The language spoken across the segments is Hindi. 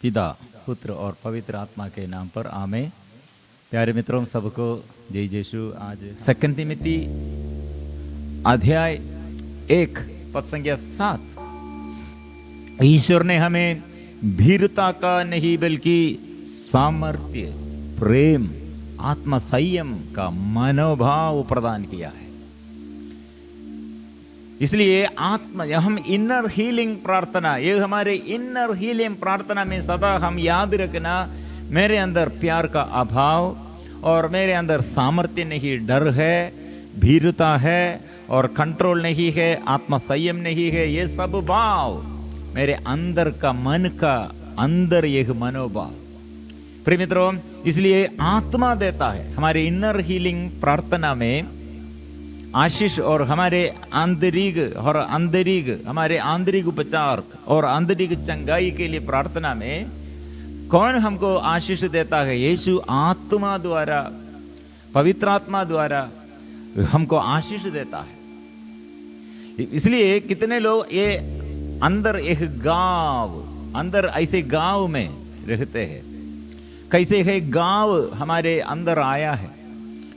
पिता, पुत्र और पवित्र आत्मा के नाम पर आमेन। प्यारे मित्रों, सबको जय यीशु। आज 2 तिमोथी अध्याय 1 पद संख्या 7। ईश्वर ने हमें भीरुता का नहीं बल्कि सामर्थ्य, प्रेम, आत्म संयम का मनोभाव प्रदान किया है। इसलिए हम इनर हीलिंग प्रार्थना, ये हमारे इनर हीलिंग प्रार्थना में सदा हम याद रखना, मेरे अंदर प्यार का अभाव और मेरे अंदर सामर्थ्य नहीं, डर है, भीरुता है और कंट्रोल नहीं है, आत्म संयम नहीं है। ये सब भाव मेरे अंदर का, मन का अंदर यह मनोभाव। प्रिय मित्रों, इसलिए आत्मा देता है हमारे इनर हीलिंग प्रार्थना में आशीष और हमारे आंतरिक हमारे आंतरिक उपचार और आंतरिक चंगाई के लिए प्रार्थना में कौन हमको आशीष देता है? यीशु आत्मा द्वारा, पवित्र आत्मा द्वारा हमको आशीष देता है। इसलिए कितने लोग ये अंदर एक गांव, अंदर ऐसे गांव में रहते हैं। कैसे है गांव हमारे अंदर आया है,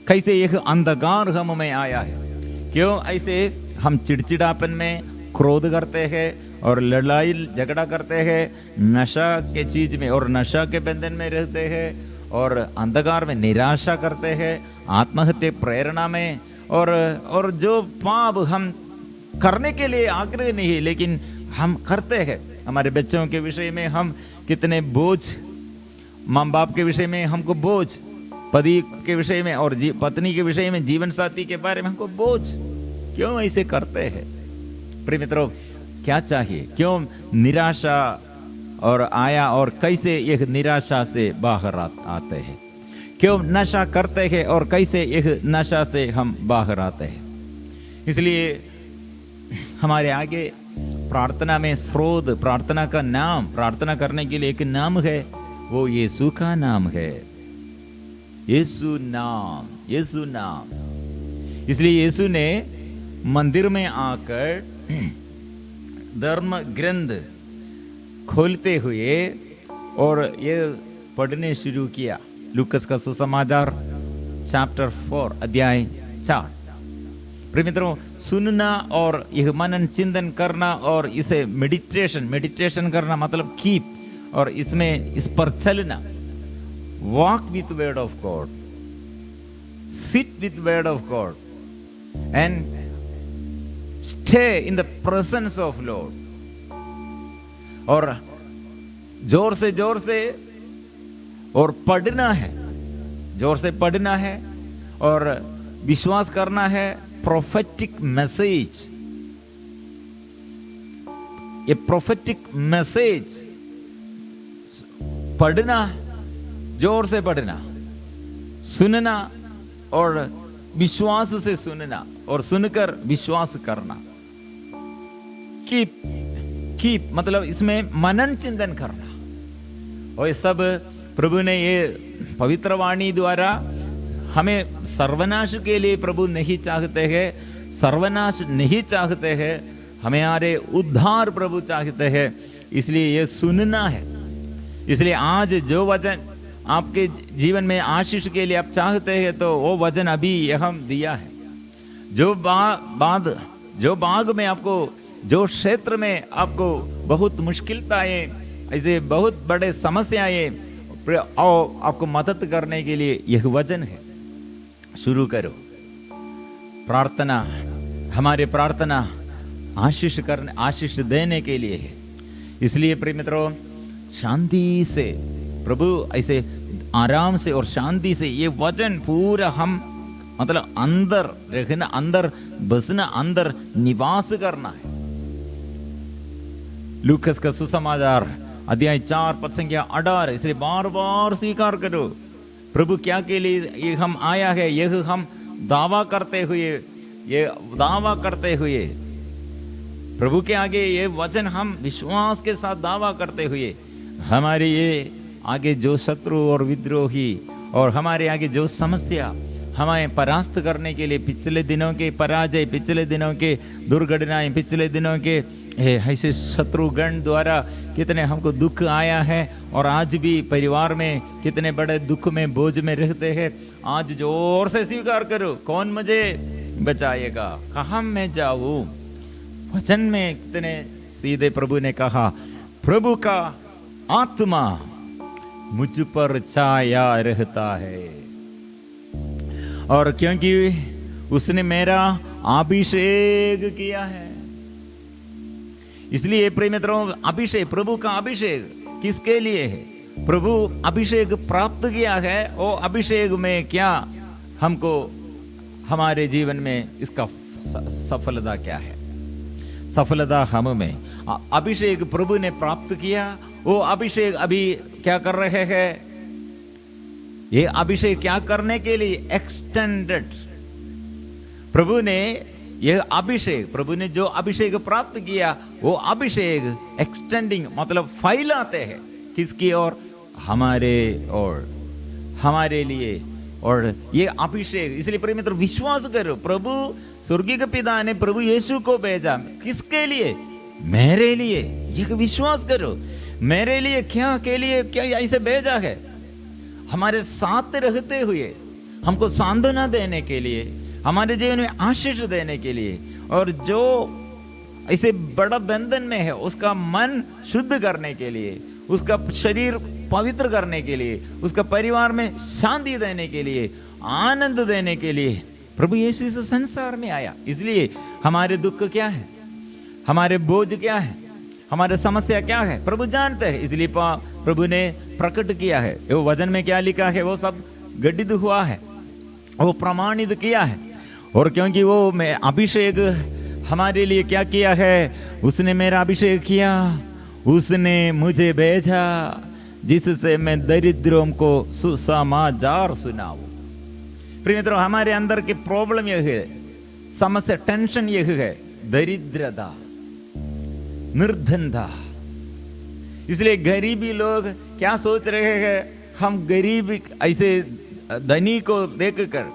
कैसे एक अंधकार हम में आया है। क्यों ऐसे हम चिड़चिड़ापन में क्रोध करते हैं और लड़ाई झगड़ा करते हैं, नशा के चीज में और नशा के बंधन में रहते हैं और अंधकार में निराशा करते हैं, आत्महत्या प्रेरणा में और जो पाप हम करने के लिए आग्रह नहीं लेकिन हम करते हैं। हमारे बच्चों के विषय में हम कितने बोझ, माँ बाप के विषय में हमको बोझ, पति के विषय में और पत्नी के विषय में, जीवन साथी के बारे में हमको बोझ। क्यों ऐसे करते हैं? प्रिय मित्रों, क्या चाहिए? क्यों निराशा और आया और कैसे यह निराशा से बाहर आते हैं? क्यों नशा करते हैं और कैसे यह नशा से हम बाहर आते हैं? इसलिए हमारे आगे प्रार्थना में स्रोत, प्रार्थना का नाम, प्रार्थना करने के लिए एक नाम है, वो यीशु का नाम है। यीशु नाम, यीशु नाम। इसलिए यीशु ने मंदिर में आकर धर्म ग्रंथ खोलते हुए और ये पढ़ने शुरू किया। लूकस का सुसमाचार चैप्टर 4 अध्याय 4। प्रिय मित्रों, सुनना और यह मनन चिंतन करना और इसे मेडिटेशन करना मतलब कीप, और इसमें इस पर चलना। Walk with word of God, sit with word of God, and stay in the presence of Lord. और जोर से और पढ़ना है, जोर से पढ़ना है और विश्वास करना है। प्रोफेटिक मैसेज, ये प्रोफेटिक मैसेज पढ़ना, जोर से पढ़ना, सुनना और विश्वास से सुनना और सुनकर विश्वास करना। कीप मतलब इसमें मनन चिंतन करना। और ये सब प्रभु ने ये पवित्र वाणी द्वारा हमें सर्वनाश के लिए प्रभु नहीं चाहते हैं, सर्वनाश नहीं चाहते हैं, हमारे उद्धार प्रभु चाहते हैं। इसलिए ये सुनना है। इसलिए आज जो वचन आपके जीवन में आशीष के लिए आप चाहते हैं, तो वो वचन अभी यह दिया है। जो बाग में आपको, जो क्षेत्र में आपको बहुत मुश्किलताएं, ऐसे बहुत बड़े समस्याएं, आपको मदद करने के लिए यह वचन है। शुरू करो प्रार्थना। हमारे प्रार्थना आशीष देने के लिए है। इसलिए प्रिय मित्रों, शांति से प्रभु ऐसे आराम से और शांति से ये वचन पूरा हम मतलब अंदर रहना, अंदर बसना, अंदर निवास करना है। लूकस का सुसमाचार अध्याय 4 पद संख्या 18। इसलिए बार बार स्वीकार करो प्रभु क्या के लिए ये हम आया है। यह हम दावा करते हुए प्रभु के आगे ये वचन हम विश्वास के साथ दावा करते हुए, हमारे ये आगे जो शत्रु और विद्रोही और हमारे आगे जो समस्या हमें परास्त करने के लिए, पिछले दिनों के पराजय, पिछले दिनों के दुर्घटनाएं, पिछले दिनों के ऐसे शत्रुगण द्वारा कितने हमको दुख आया है और आज भी परिवार में कितने बड़े दुख में बोझ में रहते हैं। आज जोर से स्वीकार करो, कौन मुझे बचाएगा, कहाँ मैं जाऊं। वचन में कितने सीधे प्रभु ने कहा, प्रभु का आत्मा मुझ पर छाया रहता है, और क्योंकि उसने मेरा अभिषेक किया है। इसलिए प्रिय मित्रों, अभिषेक, प्रभु का अभिषेक किसके लिए है? प्रभु अभिषेक प्राप्त किया है, और अभिषेक में क्या हमको हमारे जीवन में इसका सफलता क्या है? सफलता हम में अभिषेक प्रभु ने प्राप्त किया, वो अभिषेक अभी क्या कर रहे हैं? ये अभिषेक क्या करने के लिए? एक्सटेंडेड। प्रभु ने यह अभिषेक, प्रभु ने जो अभिषेक प्राप्त किया, वो अभिषेक एक्सटेंडिंग मतलब फैलाते हैं किसकी ओर? हमारे और हमारे लिए। और ये अभिषेक, इसलिए प्रिय मित्र विश्वास करो, प्रभु स्वर्गीय पिता ने प्रभु यीशु को भेजा किसके लिए? मेरे लिए। ये विश्वास करो, मेरे लिए क्या, के लिए क्या ऐसे भेजा है? हमारे साथ रहते हुए हमको सांत्वना देने के लिए, हमारे जीवन में आशीष देने के लिए, और जो ऐसे बड़ा बंधन में है उसका मन शुद्ध करने के लिए, उसका शरीर पवित्र करने के लिए, उसका परिवार में शांति देने के लिए, आनंद देने के लिए प्रभु यीशु इस संसार में आया। इसलिए हमारे दुख क्या है, हमारे बोझ क्या है, हमारे समस्या क्या है, प्रभु जानते हैं। इसलिए प्रभु ने प्रकट किया है, वो वचन में क्या लिखा है वो सब गठित हुआ है, वो प्रमाणित किया है। और क्योंकि वो मैं अभिषेक हमारे लिए क्या किया है? उसने मेरा अभिषेक किया, उसने मुझे भेजा जिससे मैं दरिद्रों को सुसमाचार सुनाऊं। प्रिय मित्रों, हमारे अंदर की प्रॉब्लम यह है, समस्या, टेंशन यह है, दरिद्रता, निर्धनता। इसलिए गरीबी लोग क्या सोच रहे हैं? हम गरीब ऐसे धनी को देखकर,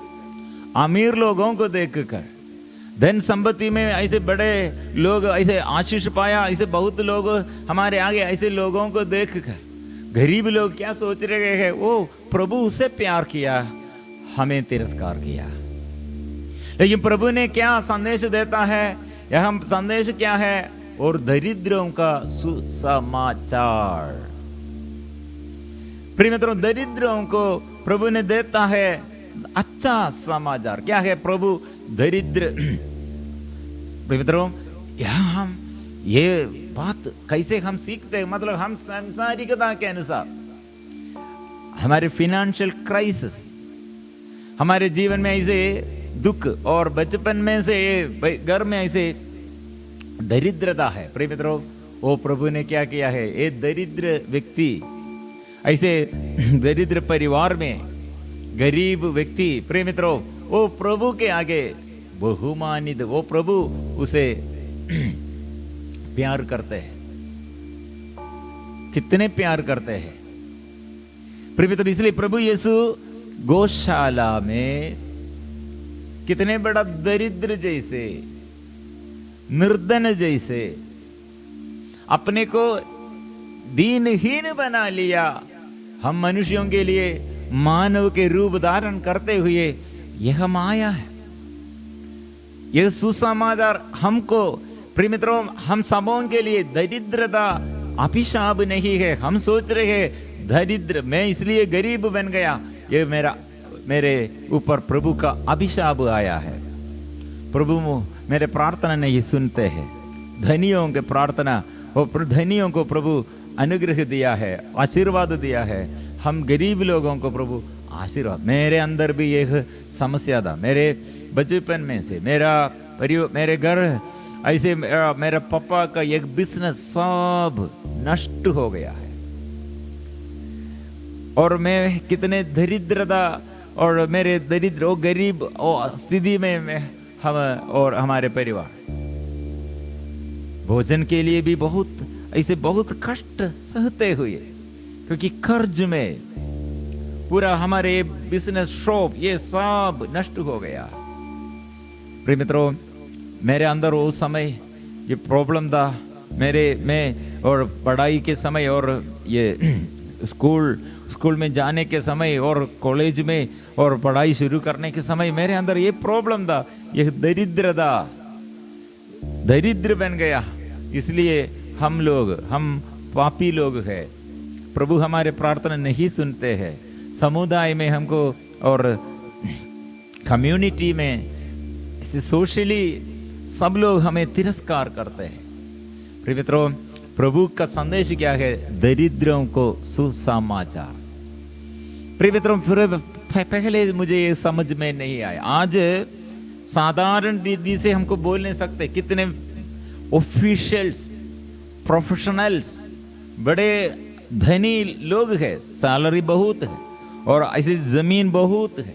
अमीर लोगों को देखकर, धन संपत्ति में ऐसे बड़े लोग ऐसे आशीष पाया, ऐसे बहुत लोग हमारे आगे, ऐसे लोगों को देखकर गरीब लोग क्या सोच रहे हैं? वो प्रभु उसे प्यार किया, हमें तिरस्कार किया। लेकिन प्रभु ने क्या संदेश देता है? यह संदेश क्या है? और दरिद्रों का सुसमाचार। प्रिय मित्रों, दरिद्रों को प्रभु ने देता है अच्छा समाचार। क्या है प्रभु दरिद्र? प्रिय मित्रों, यहाँ हम ये बात कैसे हम सीखते हैं? मतलब हम सांसारिकता के अनुसार, हमारे फाइनेंशियल क्राइसिस, हमारे जीवन में ऐसे दुख, और बचपन में से घर में ऐसे दरिद्रता है। प्रिय मित्रों, वो प्रभु ने क्या किया है? ये दरिद्र व्यक्ति, ऐसे दरिद्र परिवार में गरीब व्यक्ति, प्रिय मित्रों, वो प्रभु के आगे बहुमानित, वो प्रभु उसे प्यार करते हैं। कितने प्यार करते हैं प्रिय मित्रों। इसलिए प्रभु यीशु गौशाला में कितने बड़ा दरिद्र जैसे, निर्धन जैसे अपने को दीनहीन बना लिया, हम मनुष्यों के लिए मानव के रूप धारण करते हुए यह माया है, यह सुसमाचार हमको, प्रिय मित्रों, हम सबों के लिए दरिद्रता अभिशाप नहीं है। हम सोच रहे हैं दरिद्र, मैं इसलिए गरीब बन गया, ये मेरे ऊपर प्रभु का अभिशाप आया है। प्रभु मेरे प्रार्थना नहीं सुनते हैं। धनियों के प्रार्थना, और धनियों को प्रभु अनुग्रह दिया है, आशीर्वाद दिया है। हम गरीब लोगों को प्रभु आशीर्वाद। मेरे अंदर भी एक समस्या था, मेरे बचपन में से मेरे घर ऐसे, मेरे पापा का एक बिजनेस सब नष्ट हो गया है, और मैं कितने दरिद्रता और मेरे दरिद्र गरीब स्थिति में हम और हमारे परिवार भोजन के लिए भी बहुत कष्ट सहते हुए, क्योंकि कर्ज में पूरा हमारे बिजनेस शॉप ये सब नष्ट हो गया। प्रिय मित्रों, मेरे अंदर उस समय ये प्रॉब्लम था, मैं और पढ़ाई के समय और ये स्कूल में जाने के समय और कॉलेज में और पढ़ाई शुरू करने के समय मेरे अंदर ये प्रॉब्लम था, ये दरिद्र बन गया। इसलिए हम पापी लोग हैं, प्रभु हमारे प्रार्थना नहीं सुनते हैं। समुदाय में हमको और कम्युनिटी में सोशली सब लोग हमें तिरस्कार करते हैं। प्रिय मित्रों, प्रभु का संदेश क्या है? दरिद्रों को सुसमाचार। प्रिय मित्रों, पहले मुझे ये समझ में नहीं आया। आज साधारण विधि से हमको बोल नहीं सकते। कितने ऑफिशियल्स, प्रोफेशनल्स, बड़े धनी लोग हैं, सैलरी बहुत है और ऐसी जमीन बहुत है,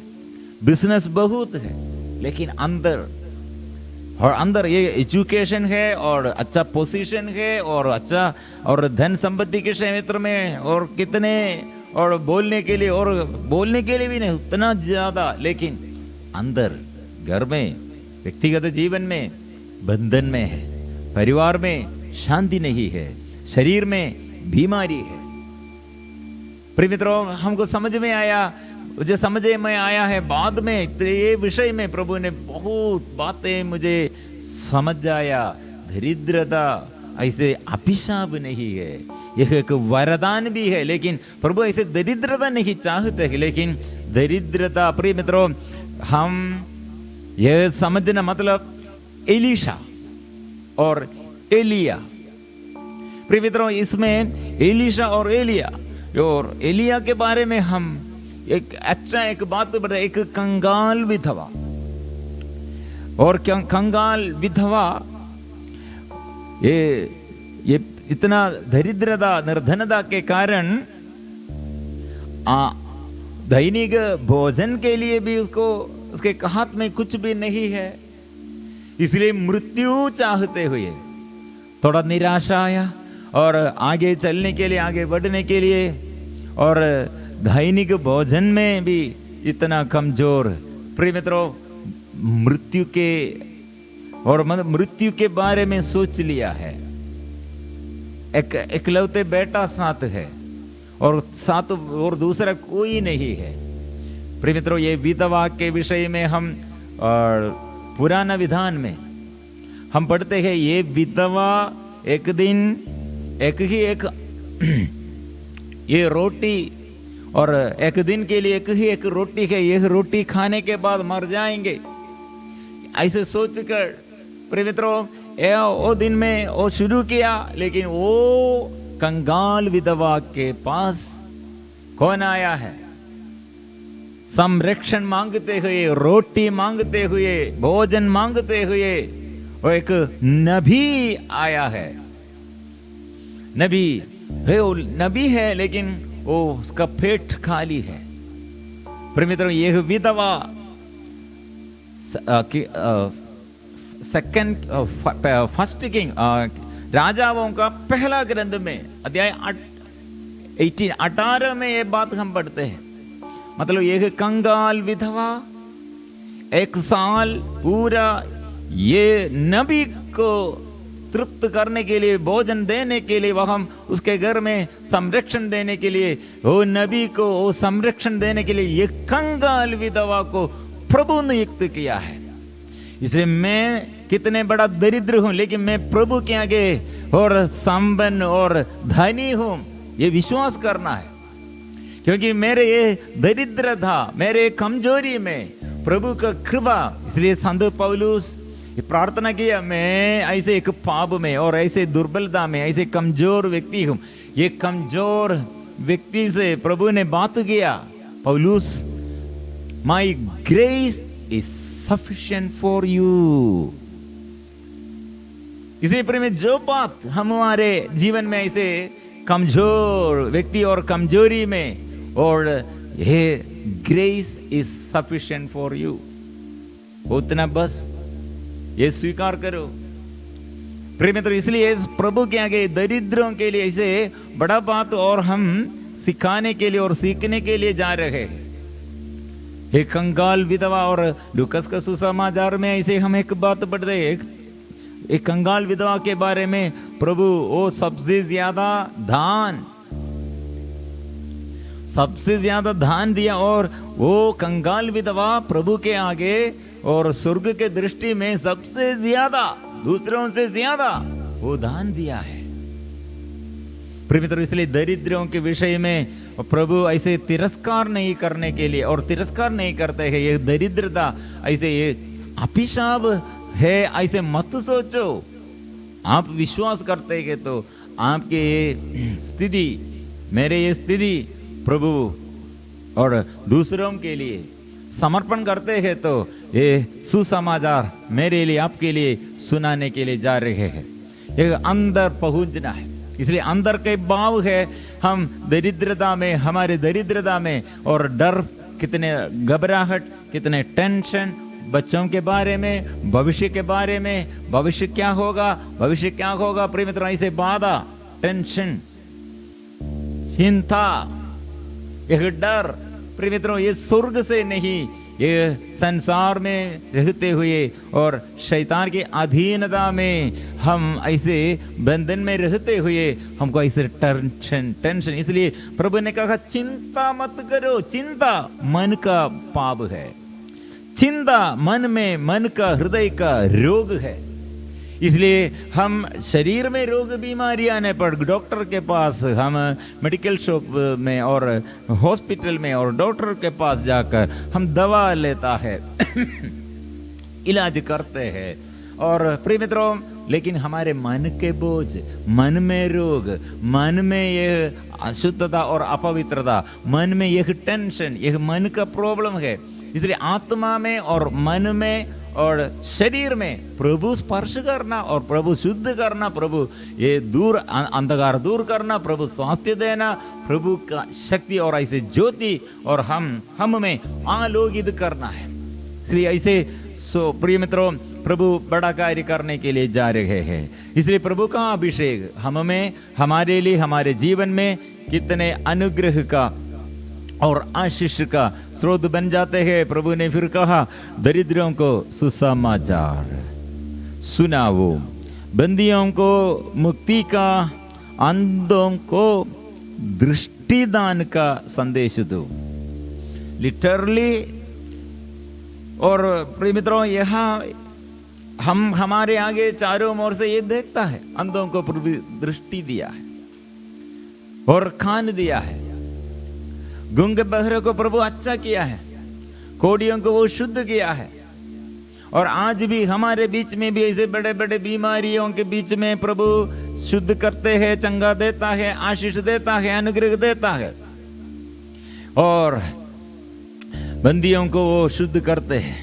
बिजनेस बहुत है, लेकिन अंदर ये एजुकेशन है और अच्छा पोजीशन है और अच्छा और धन संपत्ति के क्षेत्र में और कितने और बोलने के लिए भी नहीं उतना ज्यादा, लेकिन अंदर घर में, व्यक्तिगत जीवन में बंधन में है, परिवार में शांति नहीं है, शरीर में बीमारी है। प्रिय मित्रों, हमको समझ में आया है बाद में। ये विषय में प्रभु ने बहुत बातें मुझे समझ आया। दरिद्रता ऐसे अभिशाप नहीं है, यह एक वरदान भी है। लेकिन प्रभु ऐसे दरिद्रता नहीं चाहते, लेकिन दरिद्रता, प्रिय मित्रों, हम यह समझना मतलब एलीशा और एलिया। प्रिय मित्रों, इसमें एलीशा और एलिया के बारे में हम एक बात बताए। एक कंगाल विधवा, और कंगाल विधवा ये इतना दरिद्रता, निर्धनता के कारण दैनिक भोजन के लिए भी उसके हाथ में कुछ भी नहीं है। इसलिए मृत्यु चाहते हुए थोड़ा निराशा आया और आगे चलने के लिए, आगे बढ़ने के लिए, और दैनिक भोजन में भी इतना कमजोर। प्रिय मित्रों, मृत्यु के बारे में सोच लिया है। एक इकलौते बेटा साथ है और दूसरा कोई नहीं है। प्रिय मित्रों, ये विधवा के विषय में हम पुराना विधान में हम पढ़ते हैं, ये विधवा एक दिन एक ये रोटी, और एक दिन के लिए एक रोटी है, यह रोटी खाने के बाद मर जाएंगे, ऐसे सोचकर प्रिय मित्रों वो दिन में वो शुरू किया। लेकिन वो कंगाल विधवा के पास कौन आया है? संरक्षण मांगते हुए, रोटी मांगते हुए, भोजन मांगते हुए वो एक नबी आया है। नबी है, लेकिन वो उसका पेट खाली है। प्रिय मित्रों, यह विधवा फर्स्ट किंग, राजाओं का पहला ग्रंथ में अध्याय 18 में ये बात हम पढ़ते हैं। मतलब यह कंगाल विधवा 1 साल पूरा ये नबी को तृप्त करने के लिए, भोजन देने के लिए, वह हम उसके घर में संरक्षण देने के लिए, वो नबी को वो संरक्षण देने के लिए ये कंगाल विधवा को प्रभु ने नियुक्त किया है। इसलिए मैं कितने बड़ा दरिद्र हूं, लेकिन मैं प्रभु के आगे और संपन्न और धनी हूं, ये विश्वास करना है। क्योंकि मेरे ये दरिद्र था, मेरे कमजोरी में प्रभु का कृपा। इसलिए संत पौलुस प्रार्थना किया, मैं ऐसे एक पाप में और ऐसे दुर्बलता में ऐसे कमजोर व्यक्ति हूं। ये कमजोर व्यक्ति से प्रभु ने बात किया, पौलुस, माई grace is sufficient for you. इसी पर में जो बात हमारे जीवन में ऐसे कमजोर व्यक्ति और कमजोरी में, और ये grace is sufficient for you, उतना बस ये स्वीकार करो। प्रिय मित्र, इसलिए प्रभु के आगे दरिद्रों के लिए ऐसे बड़ा बात और हम सिखाने के लिए और सीखने के लिए जा रहे हैं। एक कंगाल विधवा, और लूकस का सुसमाचार में ऐसे हम एक बात पढ़ते हैं, एक कंगाल विधवा के बारे में प्रभु वो सबसे ज्यादा दान दिया, और वो कंगाल विधवा प्रभु के आगे और स्वर्ग के दृष्टि में सबसे ज्यादा, दूसरों से ज्यादा वो दान दिया है। प्रिय मित्रों, इसलिए दरिद्रों के विषय में प्रभु ऐसे तिरस्कार नहीं करने के लिए, और तिरस्कार नहीं करते हैं, ये दरिद्रता ऐसे ये अभिशाप है ऐसे मत सोचो। आप विश्वास करते हैं तो आपके ये स्थिति, मेरे ये स्थिति प्रभु और दूसरों के लिए समर्पण करते हैं तो ये सुसमाचार मेरे लिए, आपके लिए सुनाने के लिए जा रहे हैं। ये अंदर पहुंचना है, इसलिए अंदर के भाव है। हम दरिद्रता में, हमारे दरिद्रता में और डर, कितने घबराहट, कितने टेंशन, बच्चों के बारे में, भविष्य के बारे में, भविष्य क्या होगा, भविष्य क्या होगा। प्रिय मित्रों, ऐसे बाधा, टेंशन, चिंता, यह डर, प्रिय मित्रों, ये स्वर्ग से नहीं, ये संसार में रहते हुए और शैतान की अधीनता में हम ऐसे बंधन में रहते हुए हमको ऐसे टेंशन। इसलिए प्रभु ने कहा चिंता मत करो। चिंता मन का पाप है, चिंता मन में, मन का, हृदय का रोग है। इसलिए हम शरीर में रोग बीमारी आने पर डॉक्टर के पास, हम मेडिकल शॉप में और हॉस्पिटल में और डॉक्टर के पास जाकर हम दवा लेता है इलाज करते हैं। और प्रिय मित्रों, लेकिन हमारे मन के बोझ, मन में रोग, मन में यह अशुद्धता और अपवित्रता, मन में यह टेंशन, यह मन का प्रॉब्लम है। इसलिए आत्मा में और मन में और शरीर में प्रभु स्पर्श करना और प्रभु शुद्ध करना, प्रभु ये दूर, अंधकार दूर करना, प्रभु स्वास्थ्य देना, प्रभु का शक्ति और ऐसे ज्योति और हम में आलोकित करना है। इसलिए ऐसे प्रिय मित्रों, प्रभु बड़ा कार्य करने के लिए जा रहे हैं। इसलिए प्रभु का अभिषेक हम में, हमारे लिए, हमारे जीवन में कितने अनुग्रह का और आशीष का स्रोत बन जाते हैं। प्रभु ने फिर कहा, दरिद्रों को सुसमाचार सुनाओ, बंदियों को मुक्ति का, अंधों को दृष्टिदान का संदेश दो। लिटरली, और प्रिय मित्रों, यहाँ हम हमारे आगे चारों ओर से ये देखता है, अंधों को प्रभु दृष्टि दिया है और कान दिया है, गूंगे बहरे को प्रभु अच्छा किया है, कोढ़ियों को वो शुद्ध किया है। और आज भी हमारे बीच में भी ऐसे बड़े बड़े बीमारियों के बीच में प्रभु शुद्ध करते हैं, चंगा देता है, आशीष देता है, अनुग्रह देता है, और बंदियों को वो शुद्ध करते हैं,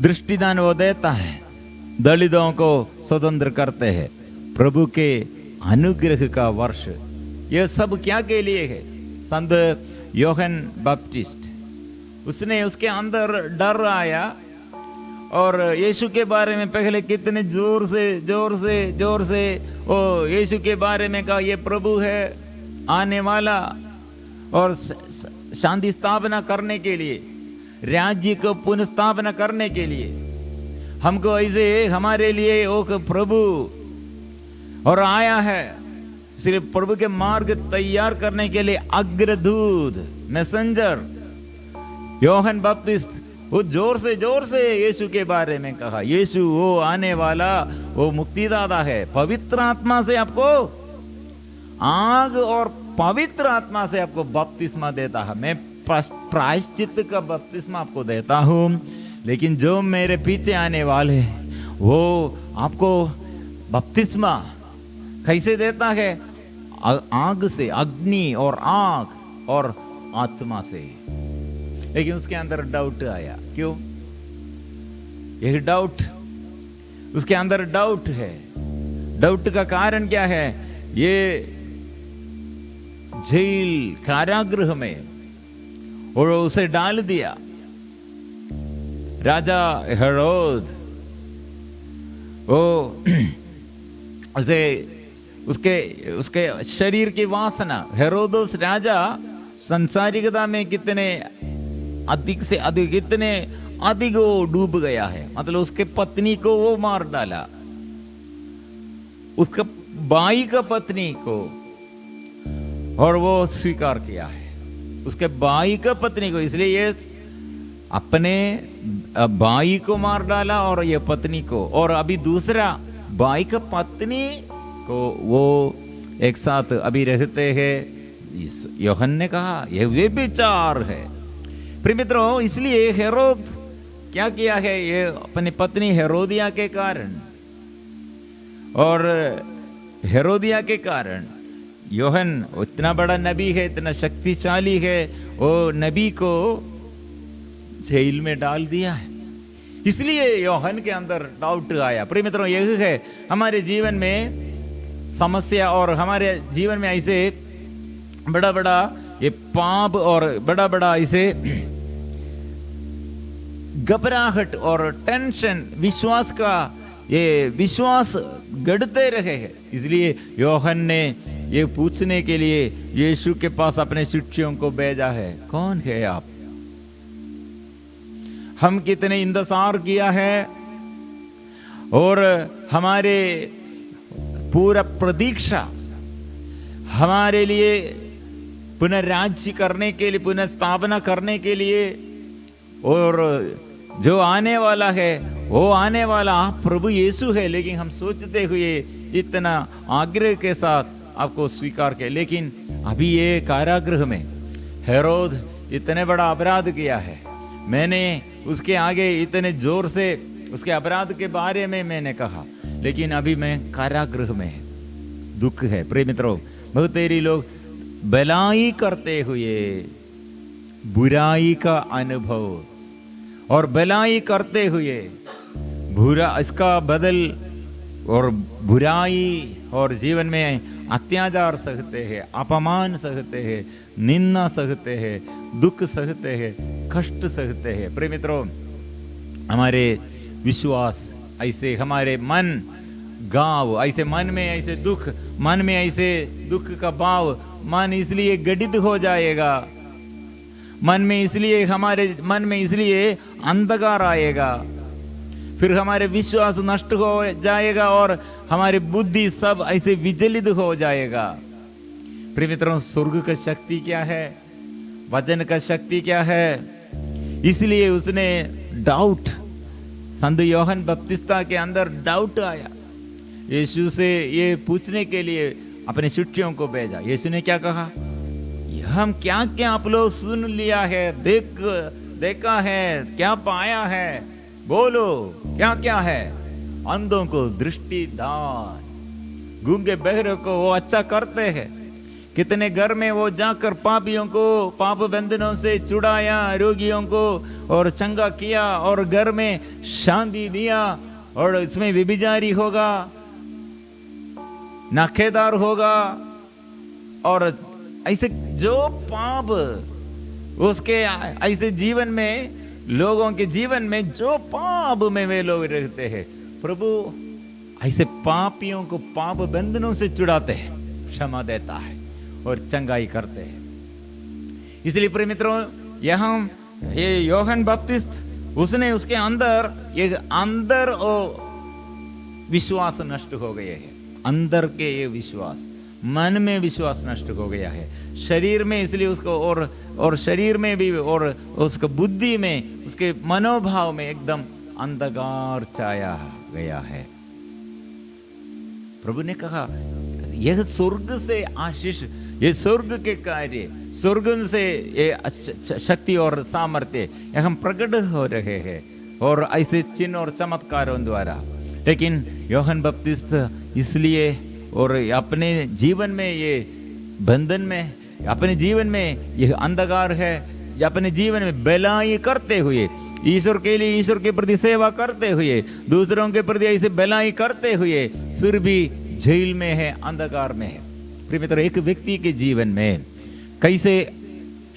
दृष्टिदान वो देता है, दलितों को स्वतंत्र करते हैं। प्रभु के अनुग्रह का वर्ष, यह सब क्या के लिए है? संत योहन बपटिस्ट, उसने, उसके अंदर डर आया और यीशु के बारे में पहले कितने जोर से वो यीशु के बारे में कहा, ये प्रभु है आने वाला और शांति स्थापना करने के लिए, राज्य को पुनर्स्थापना करने के लिए, हमको ऐसे हमारे लिए वो प्रभु और आया है। सिर्फ प्रभु के मार्ग तैयार करने के लिए अग्रदूत, मैसेंजर योहन बपटिस्ट, वो जोर से यीशु के बारे में कहा, यीशु वो आने वाला, वो मुक्तिदाता है, पवित्र आत्मा से आपको, आग और पवित्र आत्मा से आपको बपतिस्मा देता है। मैं प्रायश्चित का बपतिस्मा आपको देता हूं, लेकिन जो मेरे पीछे आने वाले वो आपको बपतिस्मा कैसे देता है? आग से, अग्नि और आग और आत्मा से। लेकिन उसके अंदर डाउट आया। क्यों? यह डाउट, उसके अंदर डाउट है। डाउट का कारण क्या है? ये जेल, कारागृह में और उसे डाल दिया राजा हेरोद, वो उसे उसके शरीर की वासना, हेरोदोस राजा संसारिकता में कितने अधिक से अधिक, इतने अधिक वो डूब गया है, मतलब उसके पत्नी को वो मार डाला, उसका भाई का पत्नी को, और वो स्वीकार किया है उसके भाई का पत्नी को। इसलिए ये अपने भाई को मार डाला और ये पत्नी को, और अभी दूसरा भाई का पत्नी को वो एक साथ अभी रहते हैं। यूहन्ना ने कहा ये व्यभिचार है। प्रिय मित्रों, इसलिए हेरोद क्या किया है, ये अपनी पत्नी हेरोदिया के कारण और हेरोदिया के कारण यूहन्ना इतना बड़ा नबी है, इतना शक्तिशाली है, वो नबी को जेल में डाल दिया है। इसलिए यूहन्ना के अंदर डाउट आया। प्रिय मित्रों, यही है हमारे जीवन में समस्या, और हमारे जीवन में ऐसे बड़ा बड़ा ये पाप और बड़ा बड़ा ऐसे घबराहट और टेंशन, विश्वास का ये विश्वास गढ़ते रहे हैं। इसलिए यूहन्ना ने ये पूछने के लिए यीशु के पास अपने शिष्यों को भेजा है, कौन है आप? हम कितने इंतजार किया है और हमारे पूरा प्रतीक्षा हमारे लिए पुनः राज्य करने के लिए, पुनः स्थापना करने के लिए, और जो आने वाला है वो आने वाला आप प्रभु यीशु है। लेकिन हम सोचते हुए इतना आग्रह के साथ आपको स्वीकार किया, लेकिन अभी ये कारागृह में हेरोद इतने बड़ा अपराध किया है, मैंने उसके आगे इतने जोर से उसके अपराध के बारे में मैंने कहा, लेकिन अभी मैं कारागृह में दुख है। प्रिय मित्रों, बहुत तेरी लोग भलाई करते हुए बुराई का अनुभव, और भलाई करते हुए बुरा इसका बदल, और बुराई और जीवन में अत्याचार सहते हैं, अपमान सहते हैं, निंदा सहते हैं, दुख सहते हैं, कष्ट सहते हैं। प्रिय मित्रों, हमारे विश्वास ऐसे, हमारे मन गाँव ऐसे, मन में ऐसे दुख, मन में ऐसे दुख का भाव, मन इसलिए गठित हो जाएगा, मन में इसलिए, हमारे मन में इसलिए अंधकार आएगा, फिर हमारे विश्वास नष्ट हो जाएगा और हमारी बुद्धि सब ऐसे विचलित हो जाएगा। प्रिय मित्रों, स्वर्ग का शक्ति क्या है, वचन का शक्ति क्या है? इसलिए उसने डाउट, संत यूहन्ना बपतिस्ता के अंदर डाउट आया, यीशु से ये पूछने के लिए अपने शिष्यों को भेजा। यीशु ने क्या कहा, हम क्या क्या आप लोग सुन लिया है, देखा है, क्या पाया है, बोलो क्या क्या है? अंधों को दृष्टि दान, गूंगे बहरे को वो अच्छा करते हैं, कितने घर में वो जाकर पापियों को पाप बंधनों से छुड़ाया, रोगियों को और चंगा किया, और घर में शांति दिया, और इसमें व्यभिचारी होगा, नाखेदार होगा, और ऐसे जो पाप उसके ऐसे जीवन में, लोगों के जीवन में जो पाप में वे लोग रहते हैं, प्रभु ऐसे पापियों को पाप बंधनों से छुड़ाते हैं, क्षमा देता है और चंगाई करते हैं। इसलिए प्रिय मित्रों, यहाँ ये यूहन्ना बपतिस्त उसने उसके अंदर ये अंदर विश्वास नष्ट हो गए हैं, अंदर के ये विश्वास, मन में विश्वास नष्ट हो गया है, शरीर में इसलिए उसको और शरीर में भी और उसका बुद्धि में, उसके मनोभाव में एकदम अंधकार छाया गया है। प्रभु ने कहा यह स्वर्ग से आशीष, ये स्वर्ग के कार्य, स्वर्ग से ये शक्ति और सामर्थ्य हम प्रकट हो रहे हैं, और ऐसे चिन्ह और चमत्कारों द्वारा। लेकिन यूहन्ना बपतिस्त इसलिए और अपने जीवन में ये बंधन में, अपने जीवन में यह अंधकार है, अपने जीवन में भलाई करते हुए, ईश्वर के लिए, ईश्वर के प्रति सेवा करते हुए, दूसरों के प्रति ऐसे भलाई करते हुए, फिर भी जेल में है, अंधकार में है। प्रिय मित्र, एक व्यक्ति के जीवन में कैसे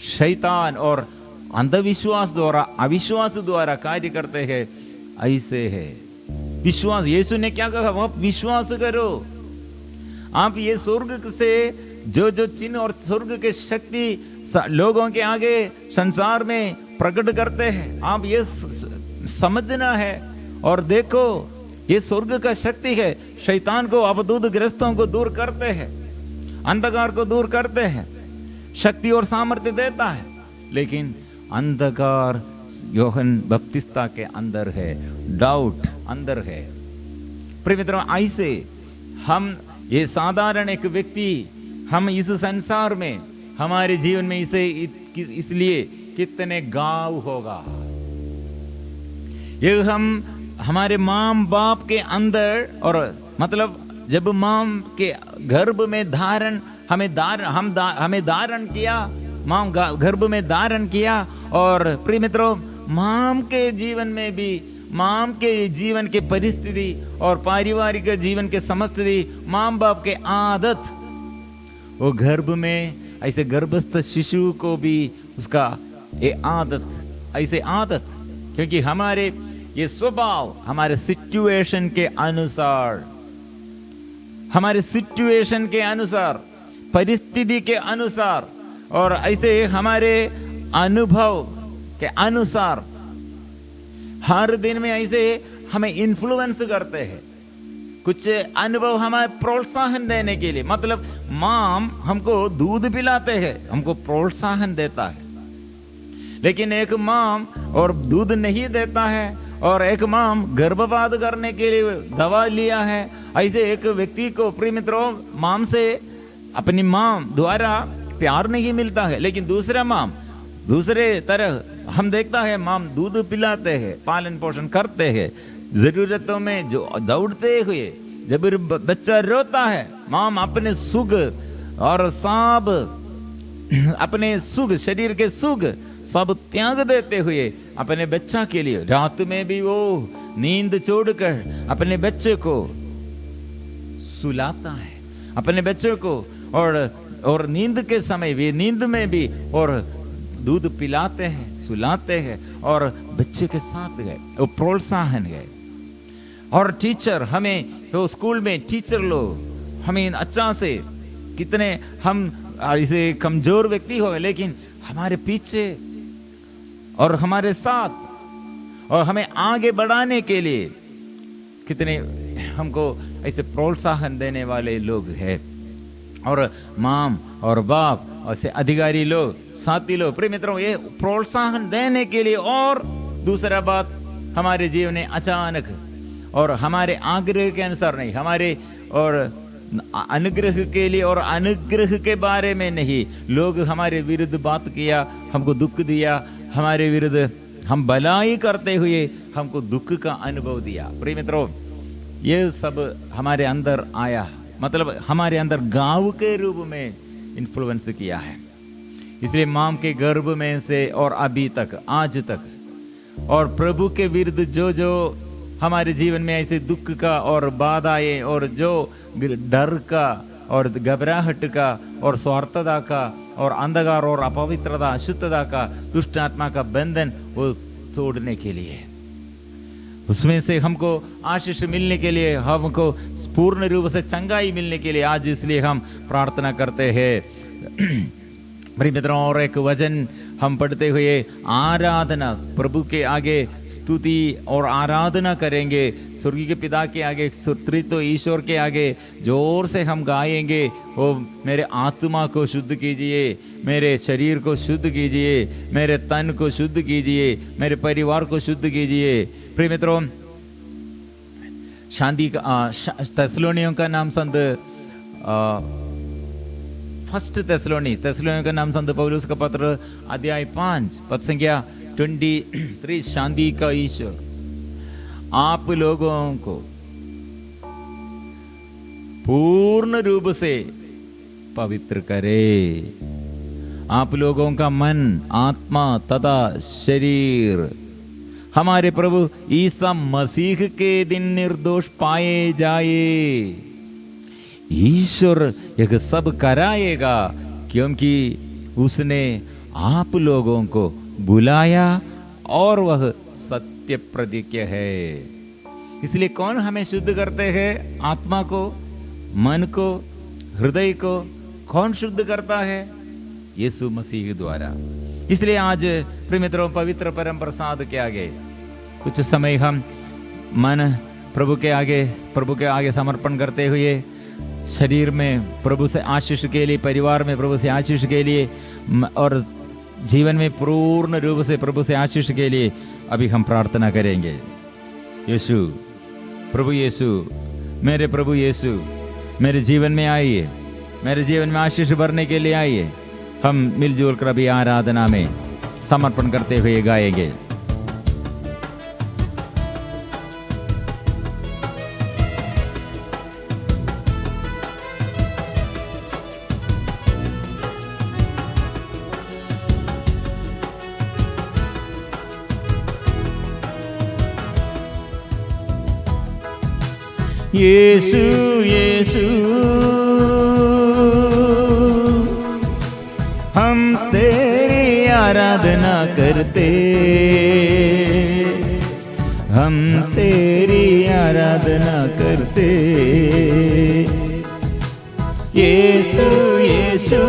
शैतान और अंधविश्वास द्वारा, अविश्वास द्वारा कार्य करते हैं, ऐसे है विश्वास। यीशु ने क्या कहा, आप विश्वास करो, आप ये स्वर्ग से जो जो चिन्ह और स्वर्ग के शक्ति लोगों के आगे संसार में प्रकट करते हैं। आप ये समझना है। और देखो, ये स्वर्ग का शक्ति है। शैतान को, अवधूत ग्रस्तों को दूर करते हैं, अंधकार को दूर करते हैं, शक्ति और सामर्थ्य देता है। लेकिन अंधकार यूहन्ना बपतिस्ता के अंदर है, डाउट अंदर है। प्रिय मित्रों, ऐसे हम, ये साधारण एक व्यक्ति, हम इस संसार में, हमारे जीवन में इसे इसलिए कितने गाँव होगा। ये हम हमारे माँ बाप के अंदर, और मतलब जब माँ के गर्भ में धारण, हमें धारण किया, माँ गर्भ में धारण किया। और प्रिय मित्रों, माँ के जीवन में भी, माँ के जीवन के परिस्थिति और पारिवारिक जीवन के समस्ती, माँ बाप के आदत, वो गर्भ में ऐसे गर्भस्थ शिशु को भी उसका ये आदत, ऐसे आदत, क्योंकि हमारे ये स्वभाव हमारे सिचुएशन के अनुसार, हमारे सिचुएशन के अनुसार, परिस्थिति के अनुसार, और ऐसे हमारे अनुभव के अनुसार हर दिन में ऐसे हमें इन्फ्लुएंस करते हैं। कुछ अनुभव हमें प्रोत्साहन देने के लिए, मतलब माँ हमको दूध पिलाते हैं, हमको प्रोत्साहन देता है। लेकिन एक माँ और दूध नहीं देता है, और एक माँ गर्भपात करने के लिए दवा लिया है। ऐसे एक व्यक्ति को, प्रिय मित्रों, माँ से, अपनी माँ द्वारा प्यार नहीं मिलता है। लेकिन दूसरा माँ, दूसरे तरह हम देखता है, माँ दूध पिलाते हैं, पालन पोषण करते हैं, जरूरतों में जो दौड़ते हुए, जब बच्चा रोता है, माँ अपने सुख और सब, अपने सुख, शरीर के सुख सब त्याग देते हुए अपने बच्चा के लिए, रात में भी वो नींद छोड़कर अपने बच्चे को सुलाता है, अपने बच्चे को, और नींद के समय भी, नींद में भी, और दूध पिलाते हैं, सुलाते हैं, और बच्चे के साथ गए, वो प्रोत्साहन है। और टीचर, हमें तो स्कूल में टीचर लोग हमें अच्छा से, कितने हम ऐसे कमजोर व्यक्ति हो, लेकिन हमारे पीछे और हमारे साथ और हमें आगे बढ़ाने के लिए कितने हमको ऐसे प्रोत्साहन देने वाले लोग हैं। और माम और बाप ऐसे अधिकारी लोग, साथी लोग, प्रिय मित्रों, ये प्रोत्साहन देने के लिए। और दूसरा बात, हमारे जीवन में अचानक और हमारे आग्रह के अनुसार नहीं, हमारे और अनुग्रह के लिए और अनुग्रह के बारे में नहीं, लोग हमारे विरुद्ध बात किया, हमको दुख दिया, हमारे विरुद्ध हम भलाई करते हुए हमको दुख का अनुभव दिया। प्रिय मित्रों, ये सब हमारे अंदर आया, मतलब हमारे अंदर गांव के रूप में इन्फ्लुएंस किया है। इसलिए मां के गर्भ में से और अभी तक, आज तक, और प्रभु के विरुद्ध जो जो हमारे जीवन में ऐसे दुख का और बाधाएं और जो डर का और घबराहट का और स्वार्थता का और अंधकार और अपवित्रता, अशुद्धता का, दुष्ट आत्मा का बंधन, वो तोड़ने के लिए, उसमें से हमको आशीष मिलने के लिए, हमको पूर्ण रूप से चंगाई मिलने के लिए आज इसलिए हम प्रार्थना करते हैं। मेरे मित्रों, और एक वचन हम पढ़ते हुए आराधना, प्रभु के आगे स्तुति और आराधना करेंगे, स्वर्गीय के पिता के आगे, त्रित्व ईश्वर के आगे जोर से हम गाएंगे, ओ मेरे आत्मा को शुद्ध कीजिए, मेरे शरीर को शुद्ध कीजिए, मेरे तन को शुद्ध कीजिए, मेरे परिवार को शुद्ध कीजिए। प्रिय मित्रों, शांति का थेसलोनियों का नाम संत फर्स्ट थेसलोनियों का नाम संत पौलुस का पत्र अध्याय 5 पद संख्या 23, शांति का ईश्वर आप लोगों को पूर्ण रूप से पवित्र करे, आप लोगों का मन, आत्मा तथा शरीर हमारे प्रभु ईसा मसीह के दिन निर्दोष पाए जाए। ईश्वर यह सब कराएगा क्योंकि उसने आप लोगों को बुलाया और वह सत्य प्रतिज्ञ है। इसलिए कौन हमें शुद्ध करते हैं? आत्मा को, मन को, हृदय को कौन शुद्ध करता है? यीशु मसीह द्वारा। इसलिए आज प्रिय मित्रों, पवित्र परम प्रसाद के आगे कुछ समय हम मन प्रभु के आगे समर्पण करते हुए, शरीर में प्रभु से आशीष के लिए, परिवार में प्रभु से आशीष के लिए और जीवन में पूर्ण रूप से प्रभु से आशीष के लिए अभी हम प्रार्थना करेंगे। यीशु, प्रभु यीशु, मेरे प्रभु यीशु, मेरे जीवन में आइए, मेरे जीवन में आशीष भरने के लिए आइए। हम मिलजुल कर अभी आराधना में समर्पण करते हुए गाएंगे। यीशु यीशु हम तेरी आराधना करते, हम तेरी आराधना करते। यीशु यीशु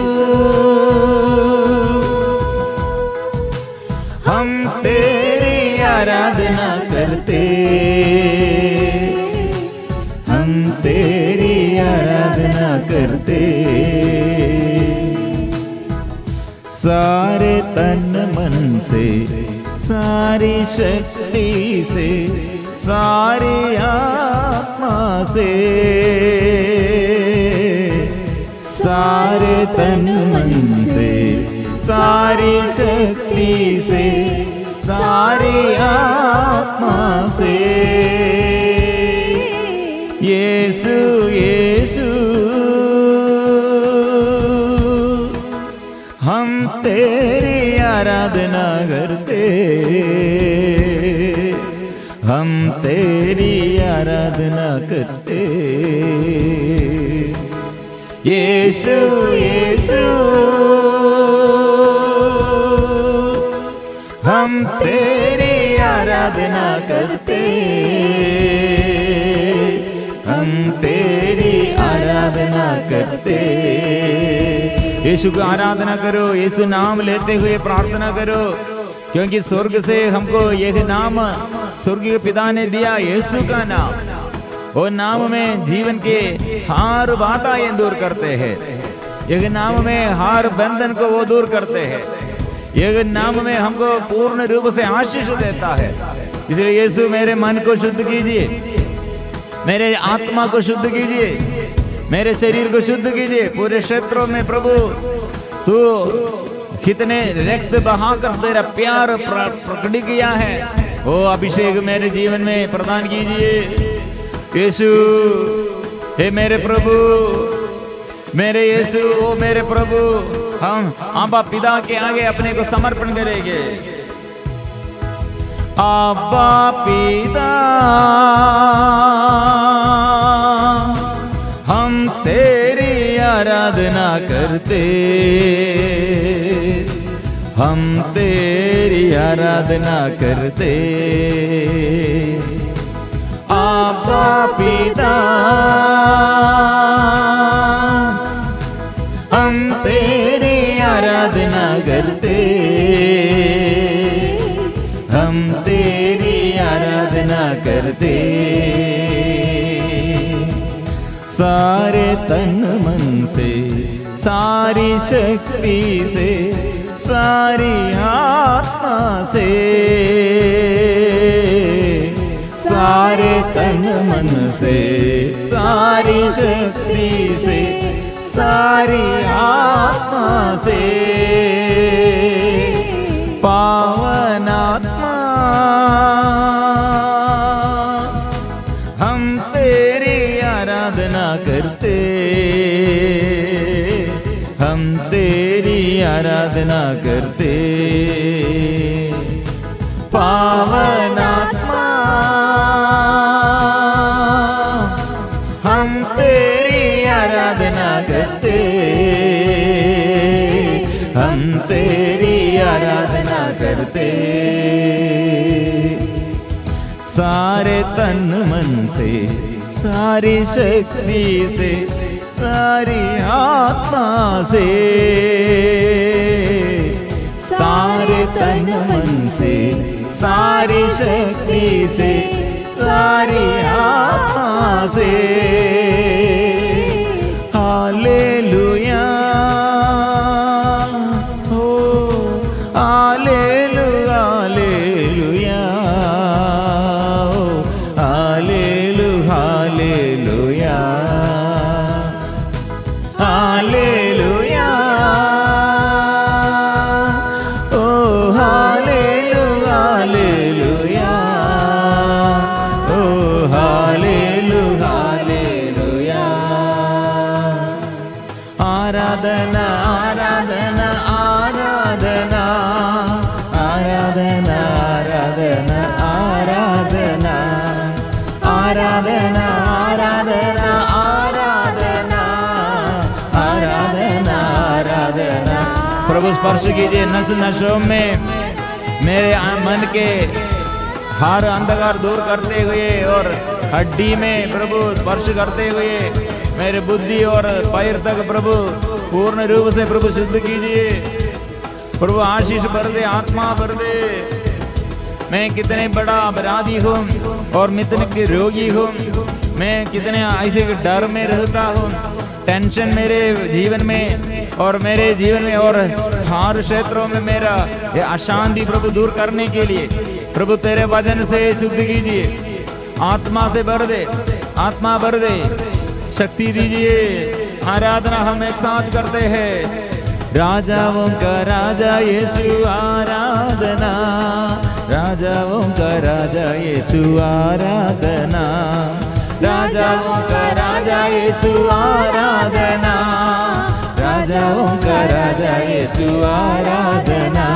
हम तेरी आराधना करते, हम तेरी आराधना करते। सारे तन मन से, सारी शक्ति से, सारी आत्मा से, सारे तन मन से, सारी शक्ति से, सारी आत्मा से। यीशु यीशु हम तेरी आराधना करते, हम तेरी आराधना करते। यीशु यीशु हम तेरी आराधना करते, हम तेरी आराधना करते। यीशु की आराधना करो, यीशु नाम लेते हुए प्रार्थना करो, क्योंकि स्वर्ग से हमको यह नाम स्वर्गीय पिता ने दिया, यीशु का नाम। वो नाम में जीवन के हर बाधाएं दूर करते हैं, यह नाम में हर बंधन को वो दूर करते हैं, यह नाम में हमको पूर्ण रूप से आशीष देता है। इसलिए यीशु मेरे मन को शुद्ध कीजिए, मेरे आत्मा को शुद्ध कीजिए, मेरे शरीर को शुद्ध कीजिए। पूरे क्षेत्रों में प्रभु तू कितने रक्त बहाकर तेरा प्यार प्रकट किया है, वो अभिषेक मेरे जीवन में प्रदान कीजिए। यीशु, हे मेरे प्रभु, मेरे यीशु, ओ मेरे प्रभु, हम आबा पिता के आगे अपने को समर्पण करेंगे। आबा पिता हम तेरी आराधना करते, हम तेरी आराधना करते। आबा पिता हम तेरी आराधना करते, हम तेरी आराधना करते। सारे तन मन से, सारी शक्ति से, सारी आत्मा से, सारे तन मन से, सारी शक्ति से, सारी आत्मा से। पावन आत्मा हम तेरी आराधना करते, हम तेरी आराधना करते। पावन आत्मा हम तेरी आराधना करते, हम तेरी आराधना करते। सारे तन मन से, सारी शक्ति से, सारी आत्मा से, तन मन से, सारी शक्ति से, सारी आत्मा से। हालेलुया, हो hallelujah, hallelujah, hallelujah, hallelujah, hallelujah, ओ हालेलुया, हालेलुया, ओ हालेलुया, हालेलुया। आराधना, आराधना, आराधना, आराधना, आराधना, आराधना, आराधना, आराधना, आराधना, आराधना, आराधना। प्रभु स्पर्श कीजिए नस नसों में, मेरे मन के हर अंधकार दूर करते हुए और हड्डी में प्रभु स्पर्श करते हुए मेरे बुद्धि और पैर तक प्रभु पूर्ण रूप से प्रभु शुद्ध कीजिए। प्रभु आशीष भर दे, आत्मा भर दे। मैं कितने बड़ा अपराधी हूँ और कितने रोगी हूँ, मैं कितने ऐसे डर में रहता हूँ, टेंशन मेरे जीवन में और मेरे जीवन में और हर क्षेत्रों में मेरा ये अशांति प्रभु दूर करने के लिए प्रभु तेरे वचन से शुद्ध कीजिए। आत्मा से भर दे, आत्मा भर दे, शक्ति दीजिए। आराधना हम एक साथ करते हैं। राजाओं का राजा यीशु आराधना, राजाओं का राजा यीशु आराधना, राजाओं का राजा यीशु आराधना, राजाओं का राजा यीशु आराधना,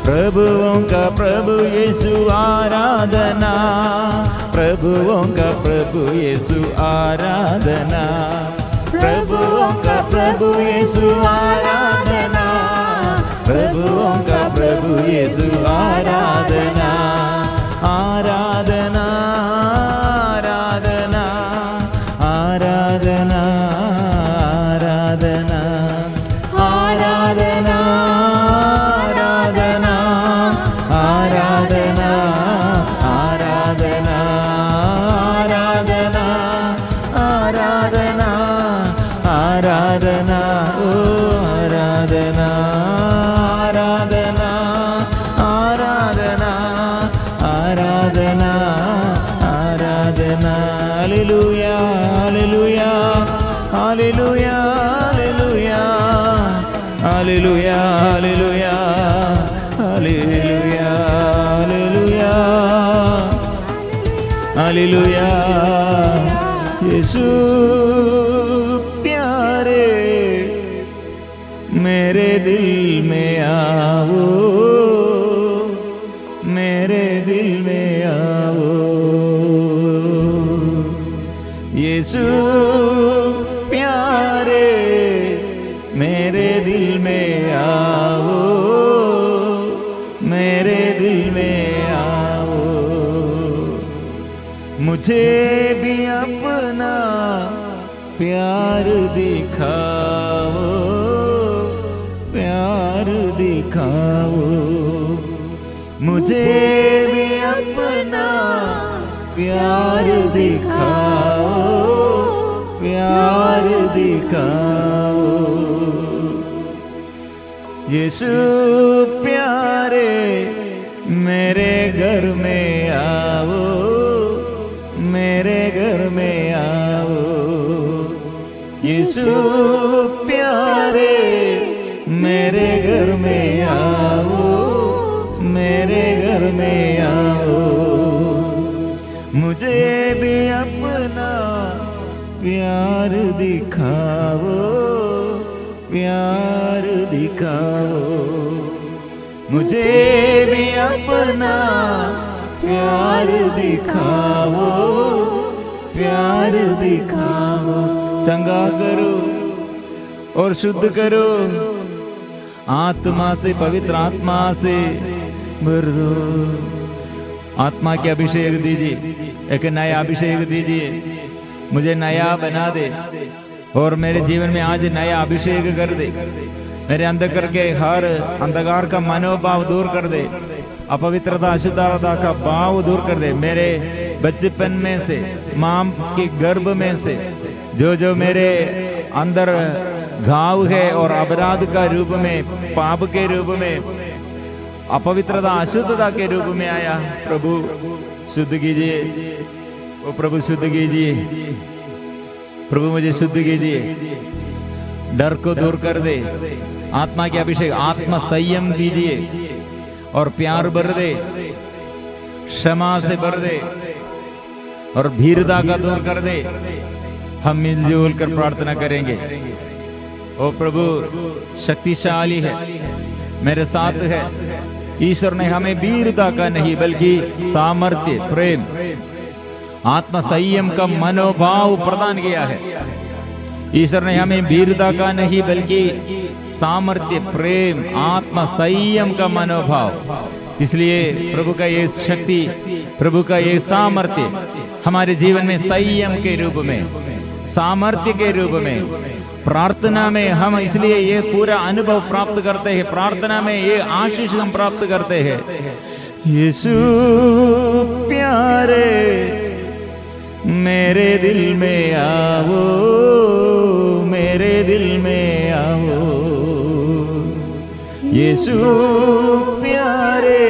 प्रभुओं का प्रभु यीशु आराधना, प्रभुओं का प्रभु यीशु आराधना, प्रभुओं का प्रभु यीशु आराधना, प्रभुओं का प्रभु यीशु आराधना, आराधना, आराधना, आराधना, आराधना, आराधना, आराधना, आराधना, आराधना, आराधना, आराधना, आराधना, ओ आराधना, आराधना, आराधना, आराधना, आराधना। Hallelujah, hallelujah, hallelujah, hallelujah, hallelujah, hallelujah, hallelujah, hallelujah, hallelujah. Yeshu प्यारे मेरे दिल में आओ, मेरे दिल में आओ। यीशु प्यारे मेरे दिल में आओ, मेरे दिल में आओ। मुझे भी अपना प्यार दिखाओ, प्यार दिखाओ। मुझे भी अपना प्यार दिखाओ, प्यार दिखाओ। यीशु प्यारे मेरे घर में आओ, मेरे घर में आओ। यीशु प्यारे मेरे घर में आओ, मेरे घर में आओ। मुझे भी अपना प्यार दिखाओ, प्यार दिखाओ। मुझे भी अपना प्यार दिखाओ, प्यार दिखाओ। चंगा करो और शुद्ध करो, आत्मा से, पवित्र आत्मा से भर दो। आत्मा के अभिषेक दीजिए, एक नया अभिषेक दीजिए। मुझे नया बना दे और मेरे जीवन में आज नया अभिषेक कर दे। मेरे अंधकार के हर अंधकार का मनोभाव दूर कर दे, अपवित्रता अशुद्धता का भाव दूर कर दे। मेरे बचपन में से, मां के गर्भ में से जो मेरे अंदर घाव है और अपराध का रूप में, पाप के रूप में, अपवित्रता अशुद्धता के रूप में आया, प्रभु शुद्ध कीजिए, ओ प्रभु शुद्ध कीजिए, प्रभु मुझे शुद्ध कीजिए। डर को दूर कर दे, आत्मा के अभिषेक, आत्मा संयम दीजिए और प्यार भर दे, क्षमा से भर दे और भीरता का दूर कर दे। हम मिलजुल कर प्रार्थना करेंगे। ओ प्रभु शक्तिशाली है, मेरे साथ है। ईश्वर ने हमें वीरता का नहीं बल्कि सामर्थ्य, प्रेम, आत्मा संयम का मनोभाव प्रदान किया है। ईश्वर ने हमें वीरता का नहीं बल्कि सामर्थ्य, प्रेम, आत्मा संयम का मनोभाव। इसलिए प्रभु का ये शक्ति, प्रभु का ये सामर्थ्य हमारे जीवन में संयम के रूप में, सामर्थ्य के रूप में, प्रार्थना में हम इसलिए ये पूरा अनुभव प्राप्त करते हैं। प्रार्थना में ये आशीष हम प्राप्त करते हैं। यीशु प्यारे मेरे दिल में आओ, मेरे दिल में आओ, यीशु प्यारे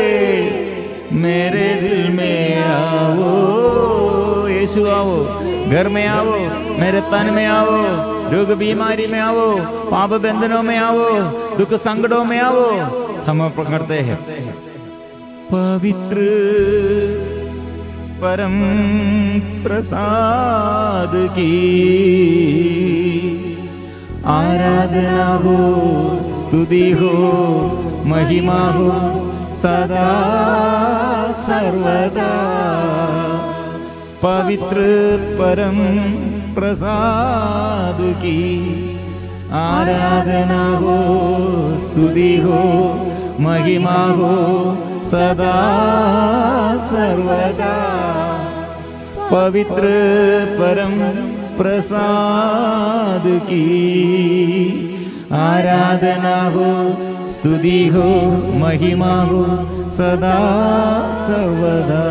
मेरे दिल में आओ। यीशु आओ, घर में आओ, मेरे तन में आओ, रोग बीमारी में आओ, पाप बंधनों में आओ, दुख संकटों में आओ। हम करते हैं पवित्र परम प्रसाद की आराधना हो, स्तुति हो, महिमा हो सदा सर्वदा। पवित्र परम प्रसाद की आराधना हो, स्तुति हो, महिमा हो सदा सर्वदा। पवित्र परम प्रसाद की आराधना हो, स्तुति हो, महिमा हो सदा सर्वदा।